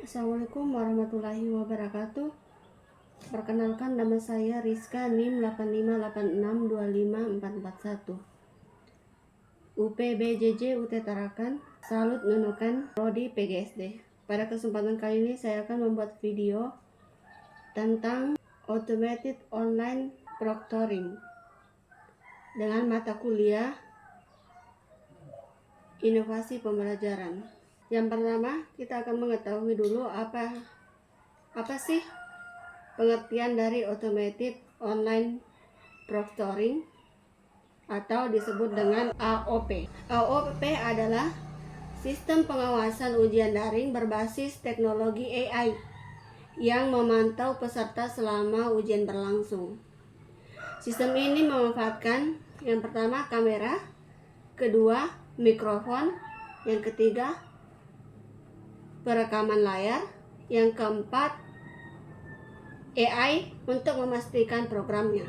Assalamualaikum warahmatullahi wabarakatuh. Perkenalkan, nama saya Rizka, NIM 85862541. UPBJJ UT Tarakan, Salut Nunukan, Prodi PGSD. Pada kesempatan kali ini saya akan membuat video tentang Automated Online Proctoring dengan mata kuliah Inovasi Pembelajaran. Yang pertama, kita akan mengetahui dulu apa sih pengertian dari Automated Online Proctoring atau disebut dengan AOP. AOP adalah sistem pengawasan ujian daring berbasis teknologi AI yang memantau peserta selama ujian berlangsung. Sistem ini memanfaatkan yang pertama kamera, kedua mikrofon, yang ketiga perekaman layar, yang keempat AI untuk memastikan programnya.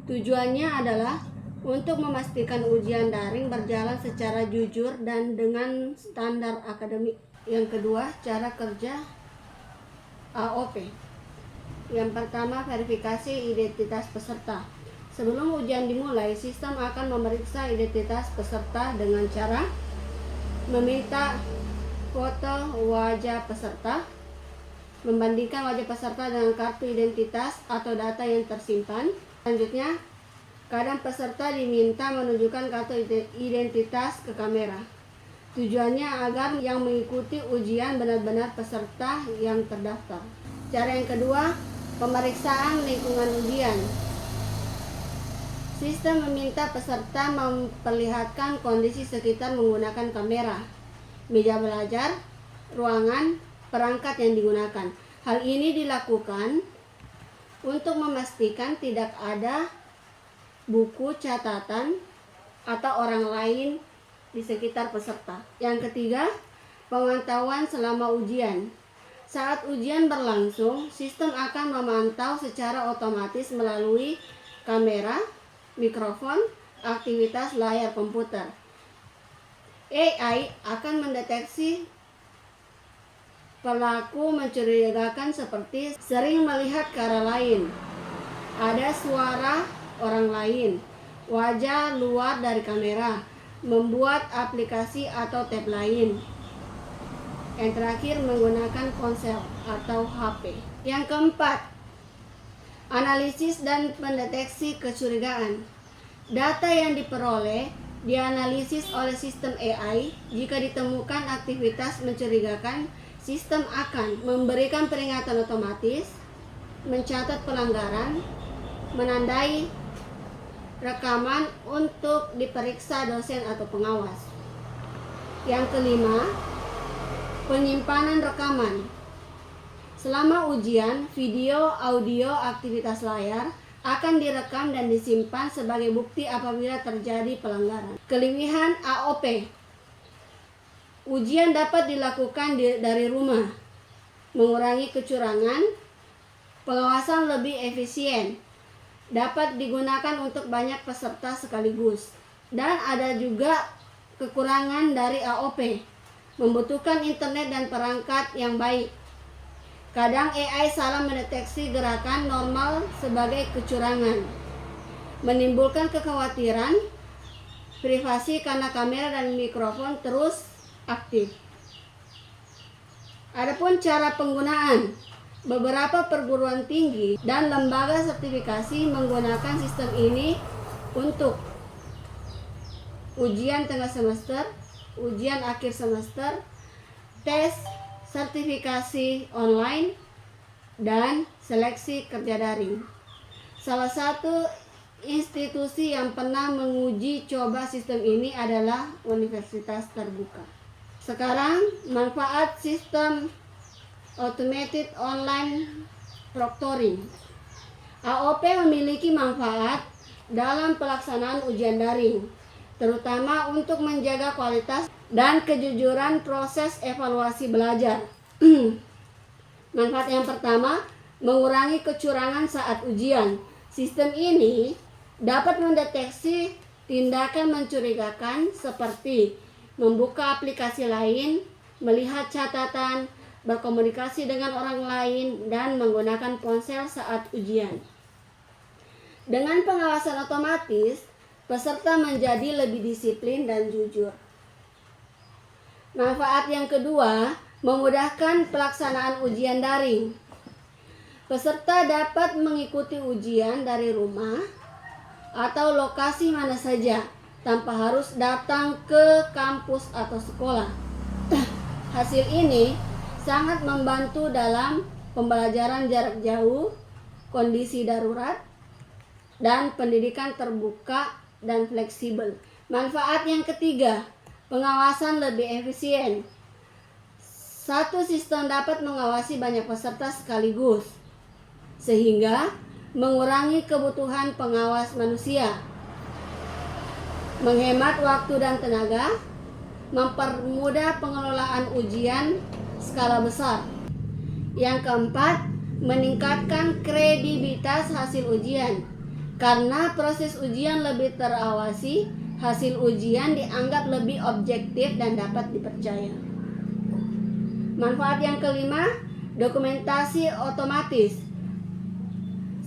Tujuannya adalah untuk memastikan ujian daring berjalan secara jujur dan dengan standar akademik. Yang kedua, cara kerja AOP. Yang pertama, verifikasi identitas peserta. Sebelum ujian dimulai, sistem akan memeriksa identitas peserta dengan cara meminta foto wajah peserta, membandingkan wajah peserta dengan kartu identitas atau data yang tersimpan. Selanjutnya, kadang peserta diminta menunjukkan kartu identitas ke kamera. Tujuannya agar yang mengikuti ujian benar-benar peserta yang terdaftar. Cara yang kedua, pemeriksaan lingkungan ujian. Sistem meminta peserta memperlihatkan kondisi sekitar menggunakan kamera, meja belajar, ruangan, perangkat yang digunakan. Hal ini dilakukan untuk memastikan tidak ada buku catatan atau orang lain di sekitar peserta. Yang ketiga, pemantauan selama ujian. Saat ujian berlangsung, sistem akan memantau secara otomatis melalui kamera, mikrofon, aktivitas layar komputer. AI akan mendeteksi pelaku mencurigakan seperti sering melihat ke arah lain, ada suara orang lain, wajah luar dari kamera, membuat aplikasi atau tab lain. Yang terakhir, menggunakan ponsel atau HP. Yang keempat, analisis dan mendeteksi kecurigaan. Data yang diperoleh dianalisis oleh sistem AI. Jika ditemukan aktivitas mencurigakan, sistem akan memberikan peringatan otomatis, mencatat pelanggaran, menandai rekaman untuk diperiksa dosen atau pengawas. Yang kelima, penyimpanan rekaman. Selama ujian, video, audio, aktivitas layar akan direkam dan disimpan sebagai bukti apabila terjadi pelanggaran. Kelebihan AOP. Ujian dapat dilakukan dari rumah, mengurangi kecurangan, pengawasan lebih efisien, dapat digunakan untuk banyak peserta sekaligus. Dan ada juga kekurangan dari AOP, membutuhkan internet dan perangkat yang baik. Kadang AI salah mendeteksi gerakan normal sebagai kecurangan, menimbulkan kekhawatiran privasi karena kamera dan mikrofon terus aktif. Adapun cara penggunaan, beberapa perguruan tinggi dan lembaga sertifikasi menggunakan sistem ini untuk ujian tengah semester, ujian akhir semester, tes sertifikasi online, dan seleksi kerja daring. Salah satu institusi yang pernah menguji coba sistem ini adalah Universitas Terbuka. Sekarang, manfaat sistem Automated Online Proctoring. AOP memiliki manfaat dalam pelaksanaan ujian daring, terutama untuk menjaga kualitas dan kejujuran proses evaluasi belajar. Manfaat yang pertama, mengurangi kecurangan saat ujian. Sistem ini dapat mendeteksi tindakan mencurigakan seperti membuka aplikasi lain, melihat catatan, berkomunikasi dengan orang lain, dan menggunakan ponsel saat ujian. Dengan pengawasan otomatis, peserta menjadi lebih disiplin dan jujur. Manfaat yang kedua, memudahkan pelaksanaan ujian daring. Peserta dapat mengikuti ujian dari rumah atau lokasi mana saja tanpa harus datang ke kampus atau sekolah. Hasil ini sangat membantu dalam pembelajaran jarak jauh, kondisi darurat, dan pendidikan terbuka dan fleksibel. Manfaat yang ketiga, pengawasan lebih efisien. Satu sistem dapat mengawasi banyak peserta sekaligus, sehingga mengurangi kebutuhan pengawas manusia, menghemat waktu dan tenaga, mempermudah pengelolaan ujian skala besar. Yang keempat, meningkatkan kredibilitas hasil ujian. Karena proses ujian lebih terawasi, hasil ujian dianggap lebih objektif dan dapat dipercaya. Manfaat yang kelima, dokumentasi otomatis.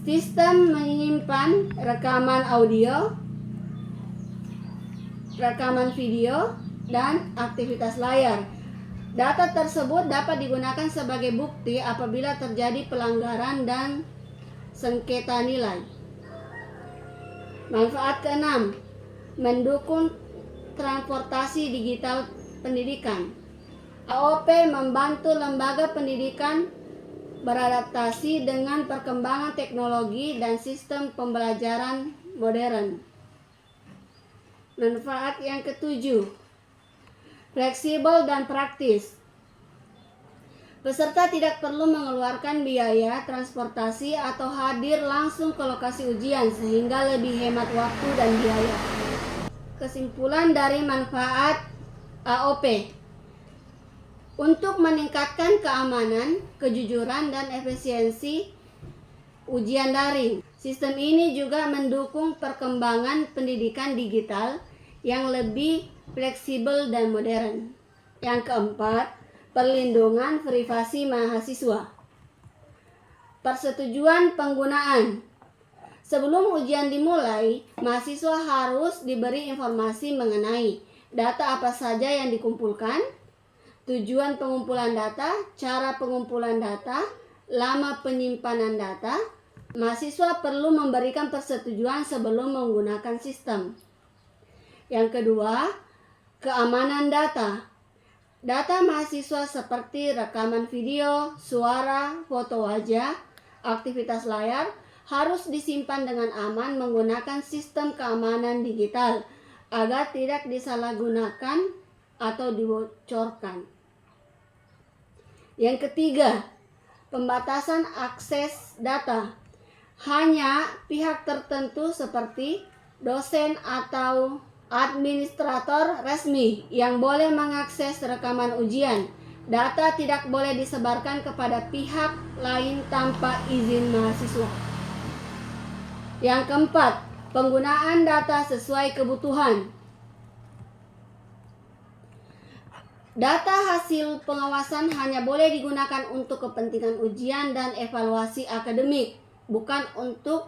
Sistem menyimpan rekaman audio, rekaman video, dan aktivitas layar. Data tersebut dapat digunakan sebagai bukti apabila terjadi pelanggaran dan sengketa nilai. Manfaat keenam, mendukung transportasi digital pendidikan. AOP membantu lembaga pendidikan beradaptasi dengan perkembangan teknologi dan sistem pembelajaran modern. Manfaat yang ketujuh, fleksibel dan praktis. Peserta tidak perlu mengeluarkan biaya transportasi atau hadir langsung ke lokasi ujian sehingga lebih hemat waktu dan biaya. Kesimpulan dari manfaat AOP. Untuk meningkatkan keamanan, kejujuran, dan efisiensi ujian daring, sistem ini juga mendukung perkembangan pendidikan digital yang lebih fleksibel dan modern. Yang keempat, perlindungan privasi mahasiswa. Persetujuan penggunaan. Sebelum ujian dimulai, mahasiswa harus diberi informasi mengenai data apa saja yang dikumpulkan, tujuan pengumpulan data, cara pengumpulan data, lama penyimpanan data. Mahasiswa perlu memberikan persetujuan sebelum menggunakan sistem. Yang kedua, keamanan data. Data mahasiswa seperti rekaman video, suara, foto wajah, aktivitas layar harus disimpan dengan aman menggunakan sistem keamanan digital agar tidak disalahgunakan atau dibocorkan. Yang ketiga, pembatasan akses data. Hanya pihak tertentu seperti dosen atau administrator resmi yang boleh mengakses rekaman ujian. Data tidak boleh disebarkan kepada pihak lain tanpa izin mahasiswa. Yang keempat, penggunaan data sesuai kebutuhan. Data hasil pengawasan hanya boleh digunakan untuk kepentingan ujian dan evaluasi akademik, bukan untuk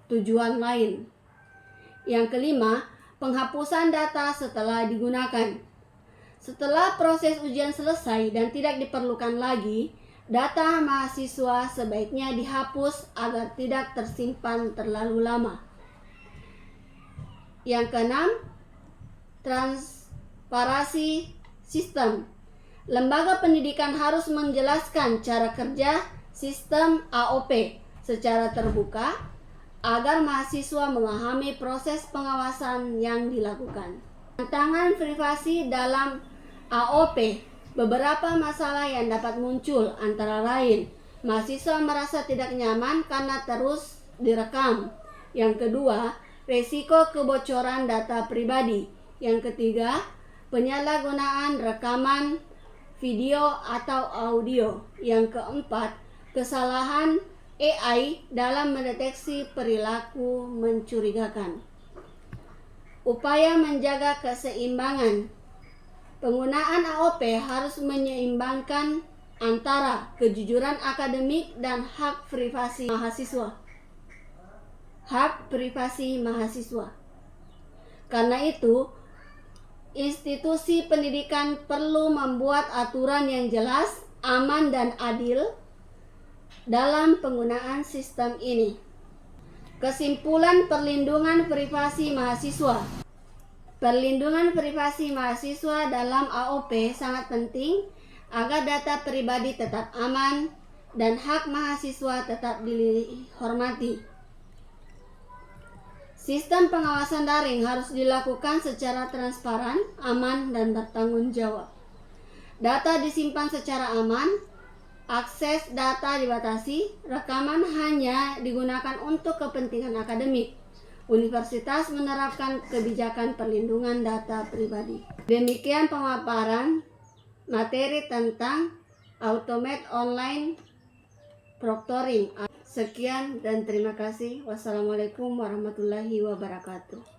tujuan lain. Yang kelima, penghapusan data setelah digunakan. Setelah proses ujian selesai dan tidak diperlukan lagi, data mahasiswa sebaiknya dihapus agar tidak tersimpan terlalu lama. Yang keenam, transparansi sistem. Lembaga pendidikan harus menjelaskan cara kerja sistem AOP secara terbuka agar mahasiswa memahami proses pengawasan yang dilakukan. Tantangan privasi dalam AOP. Beberapa masalah yang dapat muncul antara lain, mahasiswa merasa tidak nyaman karena terus direkam. Yang kedua, risiko kebocoran data pribadi. Yang ketiga, penyalahgunaan rekaman video atau audio. Yang keempat, kesalahan AI dalam mendeteksi perilaku mencurigakan. Upaya menjaga keseimbangan. Penggunaan AOP harus menyeimbangkan antara kejujuran akademik dan hak privasi mahasiswa. Hak privasi mahasiswa. Karena itu, institusi pendidikan perlu membuat aturan yang jelas, aman, dan adil dalam penggunaan sistem ini. Kesimpulan perlindungan privasi mahasiswa. Perlindungan privasi mahasiswa dalam AOP sangat penting agar data pribadi tetap aman dan hak mahasiswa tetap dihormati. Sistem pengawasan daring harus dilakukan secara transparan, aman, dan bertanggung jawab. Data disimpan secara aman, akses data dibatasi, rekaman hanya digunakan untuk kepentingan akademik. Universitas menerapkan kebijakan perlindungan data pribadi. Demikian pemaparan materi tentang Automate Online Proctoring. Sekian dan terima kasih. Wassalamualaikum warahmatullahi wabarakatuh.